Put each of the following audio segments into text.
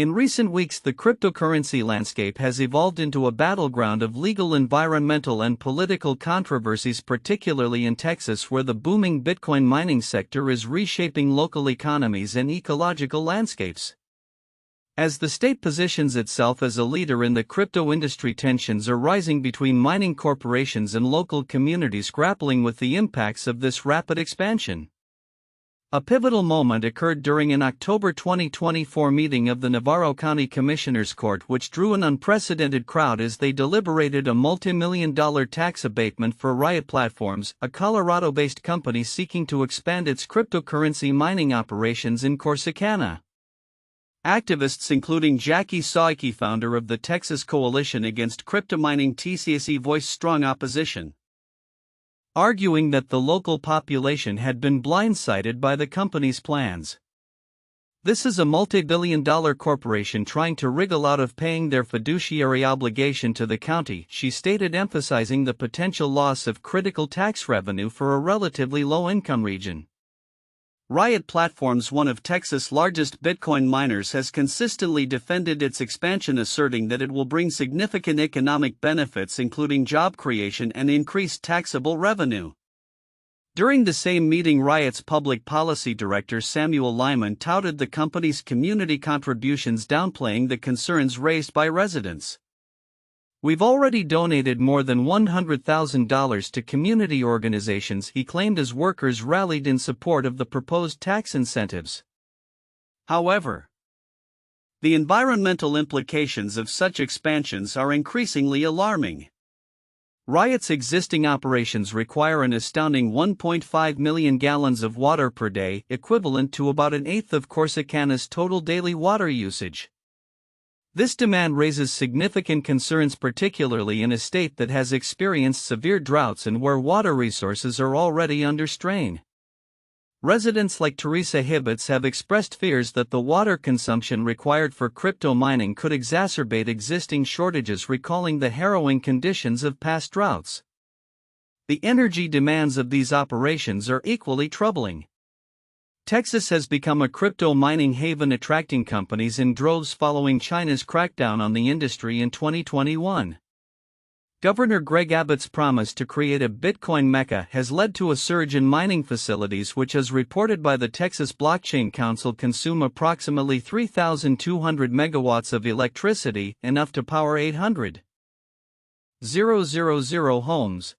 In recent weeks, the cryptocurrency landscape has evolved into a battleground of legal, environmental, and political controversies, particularly in Texas, where the booming Bitcoin mining sector is reshaping local economies and ecological landscapes. As the state positions itself as a leader in the crypto industry, tensions are rising between mining corporations and local communities grappling with the impacts of this rapid expansion. A pivotal moment occurred during an October 2024 meeting of the Navarro County Commissioners Court, which drew an unprecedented crowd as they deliberated a multimillion-dollar tax abatement for Riot Platforms, a Colorado-based company seeking to expand its cryptocurrency mining operations in Conce. Activists including Jackie Saiki, founder of the Texas Coalition Against Crypto Mining (TCSE), voiced strong opposition, arguing that the local population had been blindsided by the company's plans. "This is a multi-billion-dollar corporation trying to wriggle out of paying their fiduciary obligation to the county," she stated, emphasizing the potential loss of critical tax revenue for a relatively low-income region. Riot Platforms, one of Texas' largest Bitcoin miners, has consistently defended its expansion, asserting that it will bring significant economic benefits, including job creation and increased taxable revenue. During the same meeting, Riot's public policy director Samuel Lyman touted the company's community contributions, downplaying the concerns raised by residents. "We've already donated more than $100,000 to community organizations," he claimed, as workers rallied in support of the proposed tax incentives. However, the environmental implications of such expansions are increasingly alarming. Riot's existing operations require an astounding 1.5 million gallons of water per day, equivalent to about an eighth of Corsicana's total daily water usage. This demand raises significant concerns, particularly in a state that has experienced severe droughts and where water resources are already under strain. Residents like Teresa Hibbets have expressed fears that the water consumption required for crypto mining could exacerbate existing shortages, recalling the harrowing conditions of past droughts. The energy demands of these operations are equally troubling. Texas has become a crypto mining haven, attracting companies in droves following China's crackdown on the industry in 2021. Governor Greg Abbott's promise to create a Bitcoin mecca has led to a surge in mining facilities, which, as reported by the Texas Blockchain Council, consume approximately 3,200 megawatts of electricity, enough to power 800,000 homes.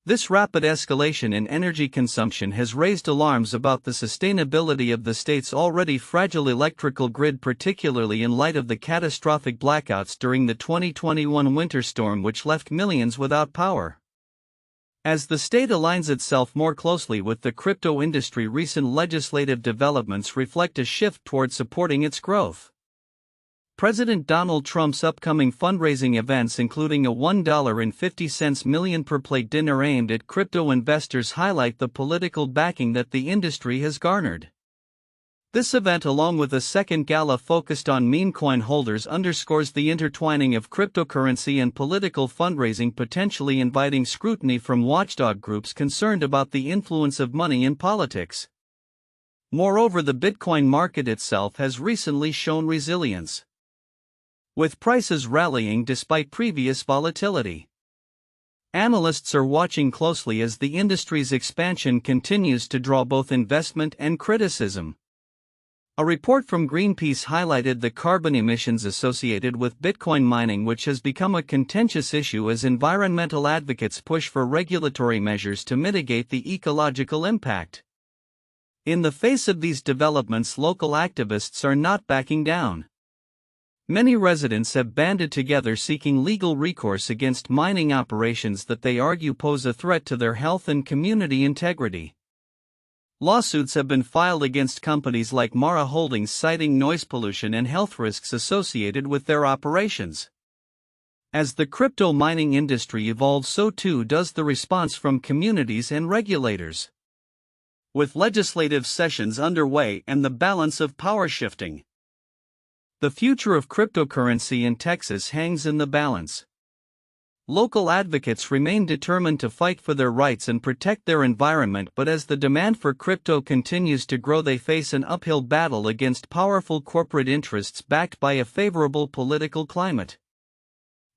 This rapid escalation in energy consumption has raised alarms about the sustainability of the state's already fragile electrical grid, particularly in light of the catastrophic blackouts during the 2021 winter storm, which left millions without power. As the state aligns itself more closely with the crypto industry, recent legislative developments reflect a shift toward supporting its growth. President Donald Trump's upcoming fundraising events, including a $1.50 million per plate dinner aimed at crypto investors, highlight the political backing that the industry has garnered. This event, along with a second gala focused on meme coin holders, underscores the intertwining of cryptocurrency and political fundraising, potentially inviting scrutiny from watchdog groups concerned about the influence of money in politics. Moreover, the Bitcoin market itself has recently shown resilience, with prices rallying despite previous volatility. Analysts are watching closely as the industry's expansion continues to draw both investment and criticism. A report from Greenpeace highlighted the carbon emissions associated with Bitcoin mining, which has become a contentious issue as environmental advocates push for regulatory measures to mitigate the ecological impact. In the face of these developments, local activists are not backing down. Many residents have banded together seeking legal recourse against mining operations that they argue pose a threat to their health and community integrity. Lawsuits have been filed against companies like Mara Holdings, citing noise pollution and health risks associated with their operations. As the crypto mining industry evolves, so too does the response from communities and regulators. With legislative sessions underway and the balance of power shifting, the future of cryptocurrency in Texas hangs in the balance. Local advocates remain determined to fight for their rights and protect their environment, but as the demand for crypto continues to grow, they face an uphill battle against powerful corporate interests backed by a favorable political climate.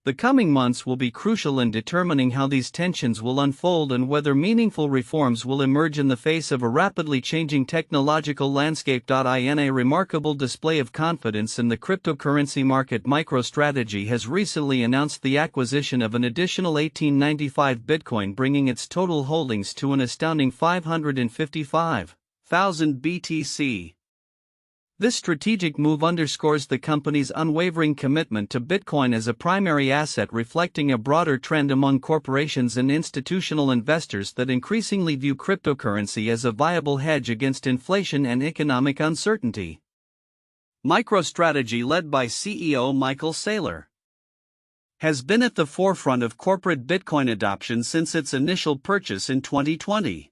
The coming months will be crucial in determining how these tensions will unfold and whether meaningful reforms will emerge in the face of a rapidly changing technological landscape. In a remarkable display of confidence in the cryptocurrency market, MicroStrategy has recently announced the acquisition of an additional 1895 Bitcoin, bringing its total holdings to an astounding 555,000 BTC. This strategic move underscores the company's unwavering commitment to Bitcoin as a primary asset, reflecting a broader trend among corporations and institutional investors that increasingly view cryptocurrency as a viable hedge against inflation and economic uncertainty. MicroStrategy, led by CEO Michael Saylor, has been at the forefront of corporate Bitcoin adoption since its initial purchase in 2020.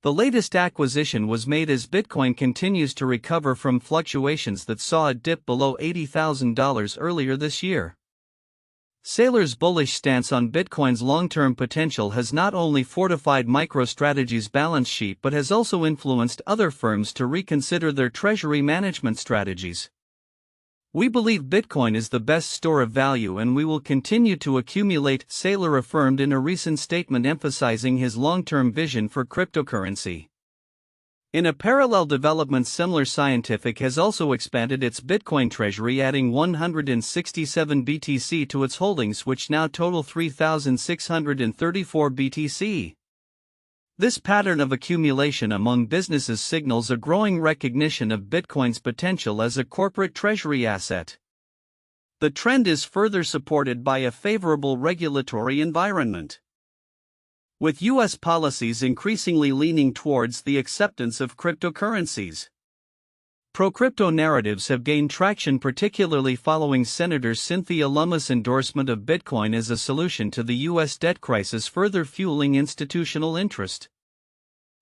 The latest acquisition was made as Bitcoin continues to recover from fluctuations that saw it dip below $80,000 earlier this year. Saylor's bullish stance on Bitcoin's long-term potential has not only fortified MicroStrategy's balance sheet but has also influenced other firms to reconsider their treasury management strategies. "We believe Bitcoin is the best store of value and we will continue to accumulate," Saylor affirmed in a recent statement, emphasizing his long-term vision for cryptocurrency. In a parallel development, Semler Scientific has also expanded its Bitcoin treasury, adding 167 BTC to its holdings, which now total 3,634 BTC. This pattern of accumulation among businesses signals a growing recognition of Bitcoin's potential as a corporate treasury asset. The trend is further supported by a favorable regulatory environment, with U.S. policies increasingly leaning towards the acceptance of cryptocurrencies. Pro-crypto narratives have gained traction, particularly following Senator Cynthia Lummis' endorsement of Bitcoin as a solution to the U.S. debt crisis, further fueling institutional interest.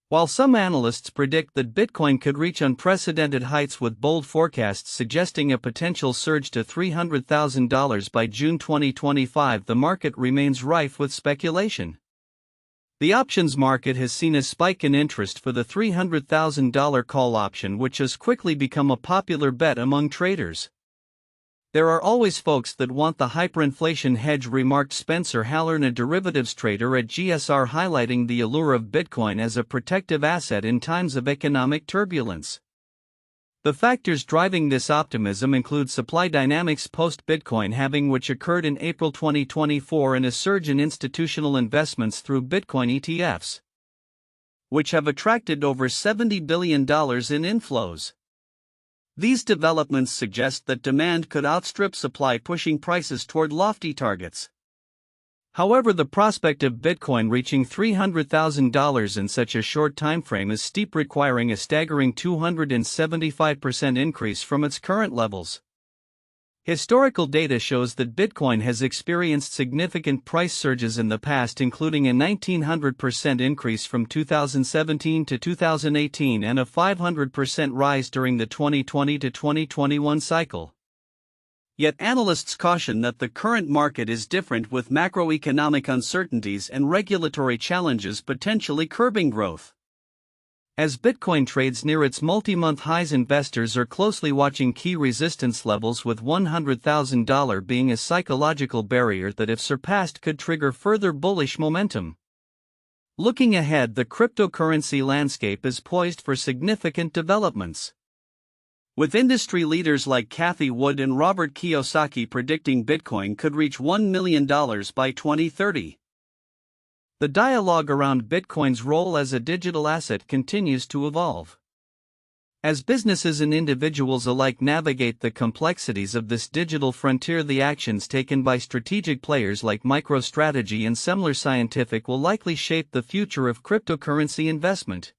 While some analysts predict that Bitcoin could reach unprecedented heights, with bold forecasts suggesting a potential surge to $300,000 by June 2025, the market remains rife with speculation. The options market has seen a spike in interest for the $300,000 call option, which has quickly become a popular bet among traders. "There are always folks that want the hyperinflation hedge," remarked Spencer Hallern, a derivatives trader at GSR, highlighting the allure of Bitcoin as a protective asset in times of economic turbulence. The factors driving this optimism include supply dynamics post-Bitcoin halving, which occurred in April 2024, and a surge in institutional investments through Bitcoin ETFs, which have attracted over $70 billion in inflows. These developments suggest that demand could outstrip supply, pushing prices toward lofty targets. However, the prospect of Bitcoin reaching $300,000 in such a short timeframe is steep, requiring a staggering 275% increase from its current levels. Historical data shows that Bitcoin has experienced significant price surges in the past, including a 1,900% increase from 2017 to 2018 and a 500% rise during the 2020 to 2021 cycle. Yet analysts caution that the current market is different, with macroeconomic uncertainties and regulatory challenges potentially curbing growth. As Bitcoin trades near its multi-month highs, investors are closely watching key resistance levels, with $100,000 being a psychological barrier that, if surpassed, could trigger further bullish momentum. Looking ahead, the cryptocurrency landscape is poised for significant developments, with industry leaders like Cathie Wood and Robert Kiyosaki predicting Bitcoin could reach $1 million by 2030. The dialogue around Bitcoin's role as a digital asset continues to evolve. As businesses and individuals alike navigate the complexities of this digital frontier, the actions taken by strategic players like MicroStrategy and Semler Scientific will likely shape the future of cryptocurrency investment.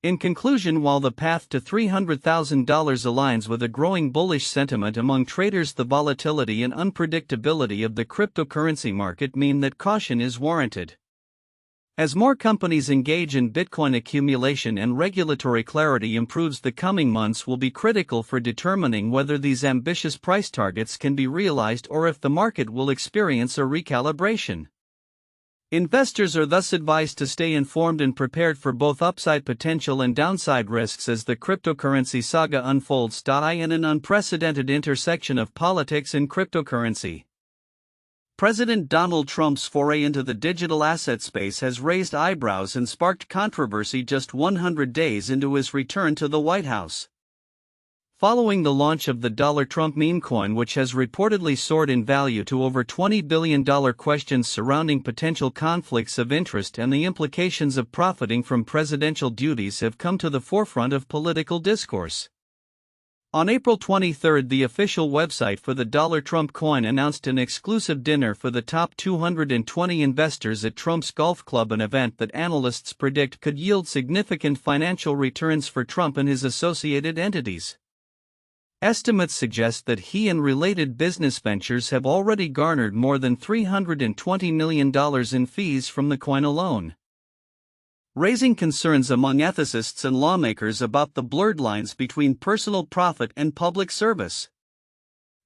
In conclusion, while the path to $300,000 aligns with a growing bullish sentiment among traders, the volatility and unpredictability of the cryptocurrency market mean that caution is warranted. As more companies engage in Bitcoin accumulation and regulatory clarity improves, the coming months will be critical for determining whether these ambitious price targets can be realized or if the market will experience a recalibration. Investors are thus advised to stay informed and prepared for both upside potential and downside risks as the cryptocurrency saga unfolds. In an unprecedented intersection of politics and cryptocurrency, President Donald Trump's foray into the digital asset space has raised eyebrows and sparked controversy just 100 days into his return to the White House. Following the launch of the Trump meme coin, which has reportedly soared in value to over $20 billion, questions surrounding potential conflicts of interest and the implications of profiting from presidential duties have come to the forefront of political discourse. On April 23, the official website for the Trump coin announced an exclusive dinner for the top 220 investors at Trump's golf club, an event that analysts predict could yield significant financial returns for Trump and his associated entities. Estimates suggest that he and related business ventures have already garnered more than $320 million in fees from the coin alone, raising concerns among ethicists and lawmakers about the blurred lines between personal profit and public service.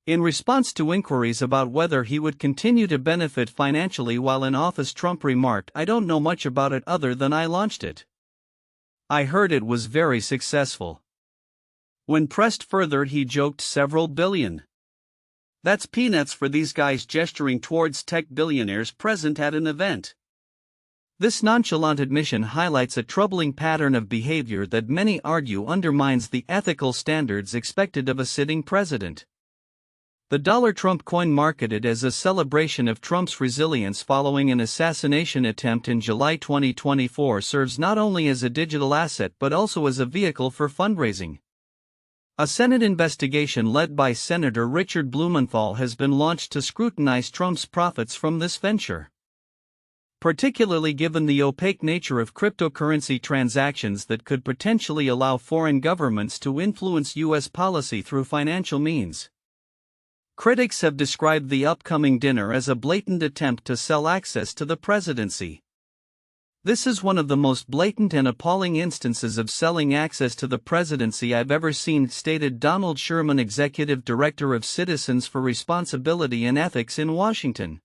In response to inquiries about whether he would continue to benefit financially while in office, Trump remarked, "I don't know much about it other than I launched it. I heard it was very successful." When pressed further, he joked, "Several billion. That's peanuts for these guys," gesturing towards tech billionaires present at an event. This nonchalant admission highlights a troubling pattern of behavior that many argue undermines the ethical standards expected of a sitting president. The Trump coin, marketed as a celebration of Trump's resilience following an assassination attempt in July 2024, serves not only as a digital asset but also as a vehicle for fundraising. A Senate investigation led by Senator Richard Blumenthal has been launched to scrutinize Trump's profits from this venture, particularly given the opaque nature of cryptocurrency transactions that could potentially allow foreign governments to influence U.S. policy through financial means. Critics have described the upcoming dinner as a blatant attempt to sell access to the presidency. "This is one of the most blatant and appalling instances of selling access to the presidency I've ever seen," stated Donald Sherman, executive director of Citizens for Responsibility and Ethics in Washington.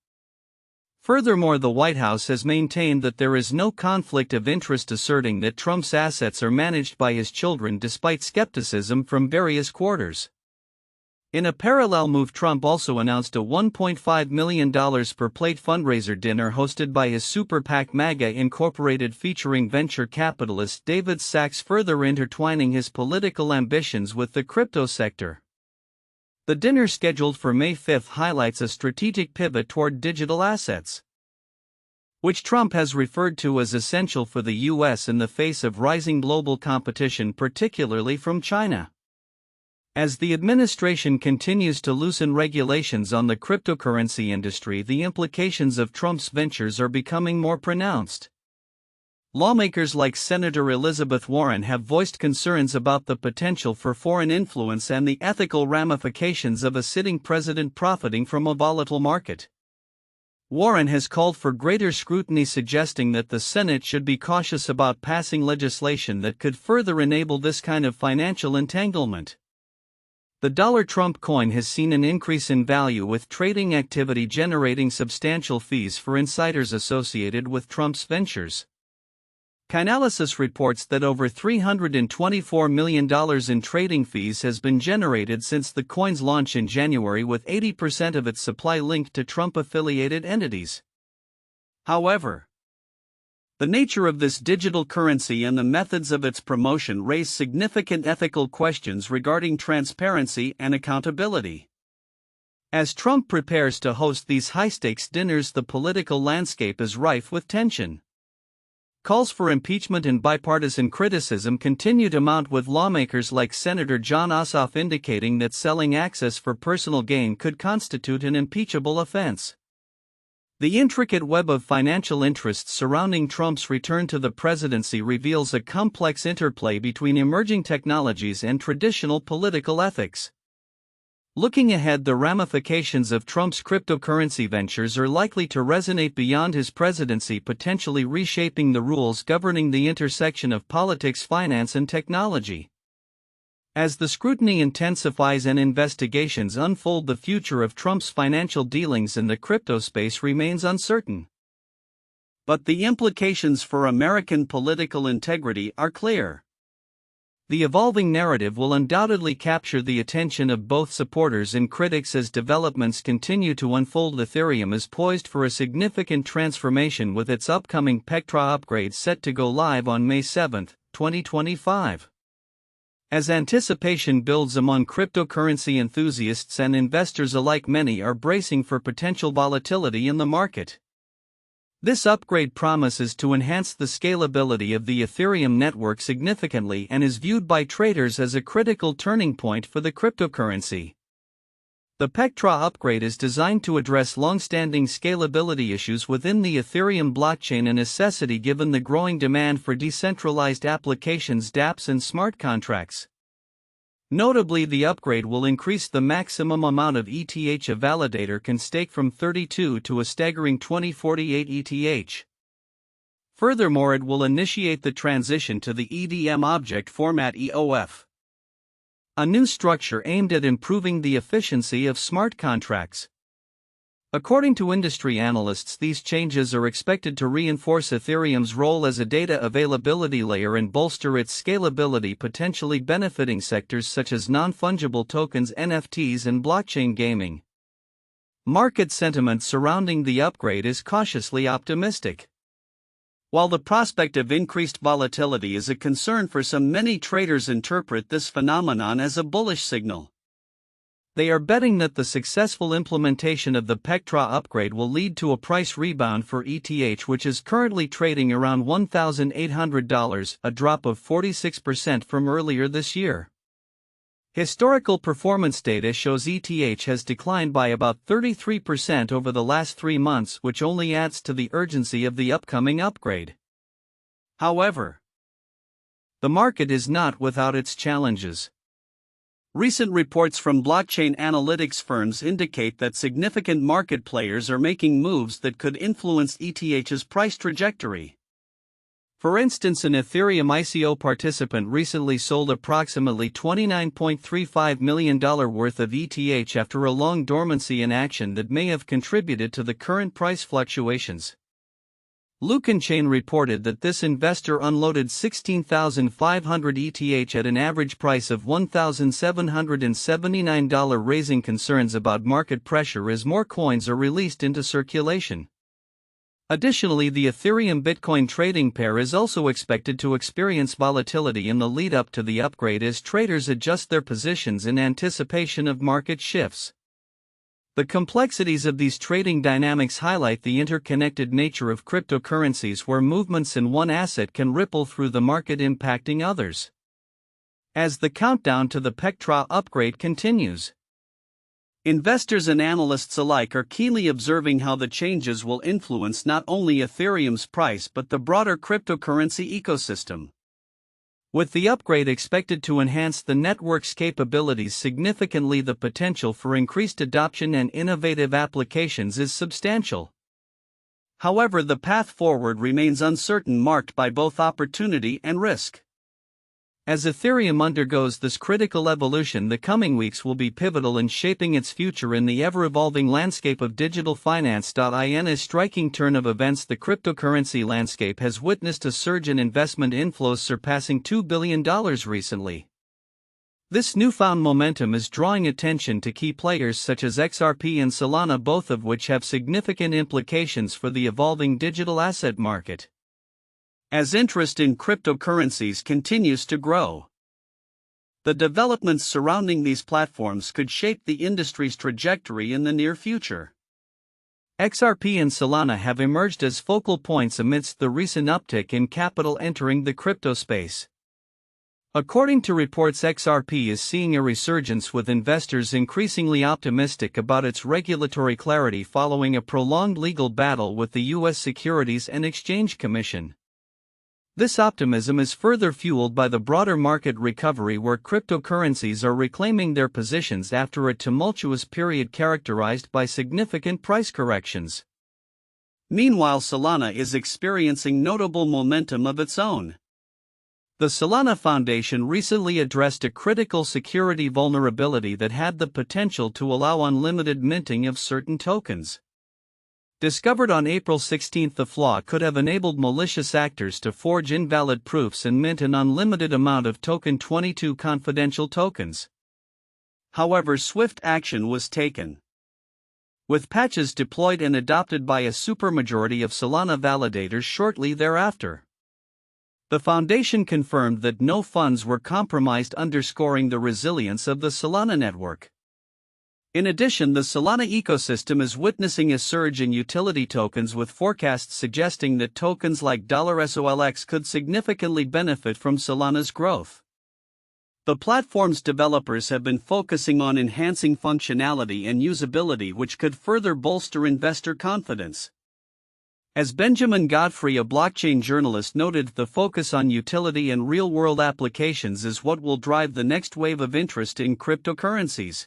Furthermore, the White House has maintained that there is no conflict of interest, asserting that Trump's assets are managed by his children despite skepticism from various quarters. In a parallel move, Trump also announced a $1.5 million per plate fundraiser dinner hosted by his super PAC MAGA Incorporated, featuring venture capitalist David Sachs, further intertwining his political ambitions with the crypto sector. The dinner, scheduled for May 5, highlights a strategic pivot toward digital assets, which Trump has referred to as essential for the U.S. in the face of rising global competition, particularly from China. As the administration continues to loosen regulations on the cryptocurrency industry, the implications of Trump's ventures are becoming more pronounced. Lawmakers like Senator Elizabeth Warren have voiced concerns about the potential for foreign influence and the ethical ramifications of a sitting president profiting from a volatile market. Warren has called for greater scrutiny, suggesting that the Senate should be cautious about passing legislation that could further enable this kind of financial entanglement. The Trump coin has seen an increase in value, with trading activity generating substantial fees for insiders associated with Trump's ventures. Chainalysis reports that over $324 million in trading fees has been generated since the coin's launch in January, with 80% of its supply linked to Trump-affiliated entities. However, the nature of this digital currency and the methods of its promotion raise significant ethical questions regarding transparency and accountability. As Trump prepares to host these high-stakes dinners, the political landscape is rife with tension. Calls for impeachment and bipartisan criticism continue to mount, with lawmakers like Senator Jon Ossoff indicating that selling access for personal gain could constitute an impeachable offense. The intricate web of financial interests surrounding Trump's return to the presidency reveals a complex interplay between emerging technologies and traditional political ethics. Looking ahead, the ramifications of Trump's cryptocurrency ventures are likely to resonate beyond his presidency, potentially reshaping the rules governing the intersection of politics, finance, and technology. As the scrutiny intensifies and investigations unfold, the future of Trump's financial dealings in the crypto space remains uncertain. But the implications for American political integrity are clear. The evolving narrative will undoubtedly capture the attention of both supporters and critics as developments continue to unfold. Ethereum is poised for a significant transformation with its upcoming Pectra upgrade set to go live on May 7, 2025. As anticipation builds among cryptocurrency enthusiasts and investors alike, many are bracing for potential volatility in the market. This upgrade promises to enhance the scalability of the Ethereum network significantly and is viewed by traders as a critical turning point for the cryptocurrency. The Pectra upgrade is designed to address long-standing scalability issues within the Ethereum blockchain, a necessity given the growing demand for decentralized applications, dApps, and smart contracts. Notably, the upgrade will increase the maximum amount of ETH a validator can stake from 32 to a staggering 2048 ETH. Furthermore, it will initiate the transition to the EDM object format EOF, a new structure aimed at improving the efficiency of smart contracts. According to industry analysts, these changes are expected to reinforce Ethereum's role as a data availability layer and bolster its scalability, potentially benefiting sectors such as non-fungible tokens, NFTs, and blockchain gaming. Market sentiment surrounding the upgrade is cautiously optimistic. While the prospect of increased volatility is a concern for some, many traders interpret this phenomenon as a bullish signal. They are betting that the successful implementation of the Pectra upgrade will lead to a price rebound for ETH, which is currently trading around $1,800, a drop of 46% from earlier this year. Historical performance data shows ETH has declined by about 33% over the last 3 months, which only adds to the urgency of the upcoming upgrade. However, the market is not without its challenges. Recent reports from blockchain analytics firms indicate that significant market players are making moves that could influence ETH's price trajectory. For instance, an Ethereum ICO participant recently sold approximately $29.35 million worth of ETH after a long dormancy in action that may have contributed to the current price fluctuations. Conce reported that this investor unloaded 16,500 ETH at an average price of $1,779, raising concerns about market pressure as more coins are released into circulation. Additionally, the Ethereum Bitcoin trading pair is also expected to experience volatility in the lead-up to the upgrade as traders adjust their positions in anticipation of market shifts. The complexities of these trading dynamics highlight the interconnected nature of cryptocurrencies, where movements in one asset can ripple through the market, impacting others. As the countdown to the Pectra upgrade continues, investors and analysts alike are keenly observing how the changes will influence not only Ethereum's price but the broader cryptocurrency ecosystem. With the upgrade expected to enhance the network's capabilities significantly, the potential for increased adoption and innovative applications is substantial. However, the path forward remains uncertain, marked by both opportunity and risk. As Ethereum undergoes this critical evolution, the coming weeks will be pivotal in shaping its future in the ever-evolving landscape of digital finance. In a striking turn of events, the cryptocurrency landscape has witnessed a surge in investment inflows surpassing $2 billion recently. This newfound momentum is drawing attention to key players such as XRP and Solana, both of which have significant implications for the evolving digital asset market. As interest in cryptocurrencies continues to grow, the developments surrounding these platforms could shape the industry's trajectory in the near future. XRP and Solana have emerged as focal points amidst the recent uptick in capital entering the crypto space. According to reports, XRP is seeing a resurgence, with investors increasingly optimistic about its regulatory clarity following a prolonged legal battle with the U.S. Securities and Exchange Commission. This optimism is further fueled by the broader market recovery where cryptocurrencies are reclaiming their positions after a tumultuous period characterized by significant price corrections. Meanwhile, Solana is experiencing notable momentum of its own. The Solana Foundation recently addressed a critical security vulnerability that had the potential to allow unlimited minting of certain tokens. Discovered on April 16, the flaw could have enabled malicious actors to forge invalid proofs and mint an unlimited amount of Token 22 confidential tokens. However, swift action was taken, with patches deployed and adopted by a supermajority of Solana validators shortly thereafter. The Foundation confirmed that no funds were compromised, underscoring the resilience of the Solana network. In addition, the Solana ecosystem is witnessing a surge in utility tokens, with forecasts suggesting that tokens like $SOLX could significantly benefit from Solana's growth. The platform's developers have been focusing on enhancing functionality and usability, which could further bolster investor confidence. As Benjamin Godfrey, a blockchain journalist, noted, the focus on utility and real-world applications is what will drive the next wave of interest in cryptocurrencies.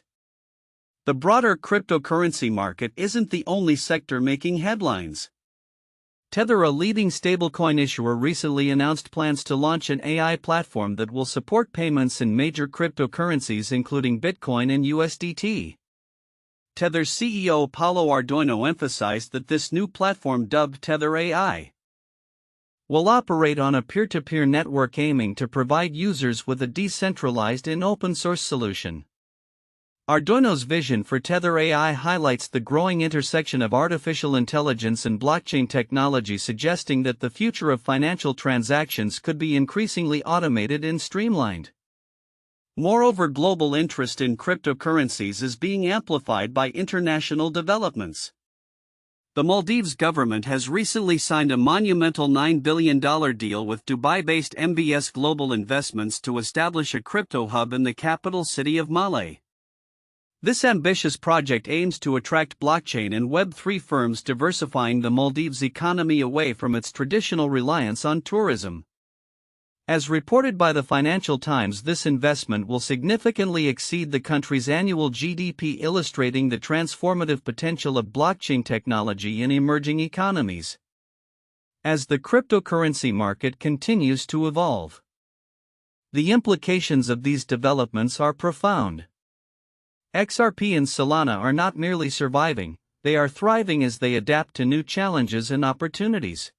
The broader cryptocurrency market isn't the only sector making headlines. Tether, a leading stablecoin issuer, recently announced plans to launch an AI platform that will support payments in major cryptocurrencies including Bitcoin and USDT. Tether's CEO Paulo Ardoino emphasized that this new platform, dubbed Tether AI, will operate on a peer-to-peer network aiming to provide users with a decentralized and open-source solution. Ardoino's vision for Tether AI highlights the growing intersection of artificial intelligence and blockchain technology, suggesting that the future of financial transactions could be increasingly automated and streamlined. Moreover, global interest in cryptocurrencies is being amplified by international developments. The Maldives government has recently signed a monumental $9 billion deal with Dubai-based MBS Global Investments to establish a crypto hub in the capital city of Malé. This ambitious project aims to attract blockchain and Web3 firms, diversifying the Maldives' economy away from its traditional reliance on tourism. As reported by the Financial Times, this investment will significantly exceed the country's annual GDP, illustrating the transformative potential of blockchain technology in emerging economies. As the cryptocurrency market continues to evolve, the implications of these developments are profound. XRP and Solana are not merely surviving, they are thriving as they adapt to new challenges and opportunities.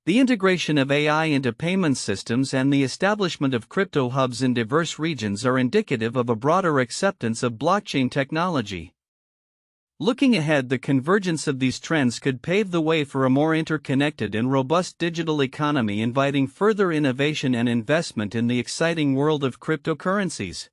The integration of AI into payment systems and the establishment of crypto hubs in diverse regions are indicative of a broader acceptance of blockchain technology. Looking ahead, the convergence of these trends could pave the way for a more interconnected and robust digital economy, inviting further innovation and investment in the exciting world of cryptocurrencies.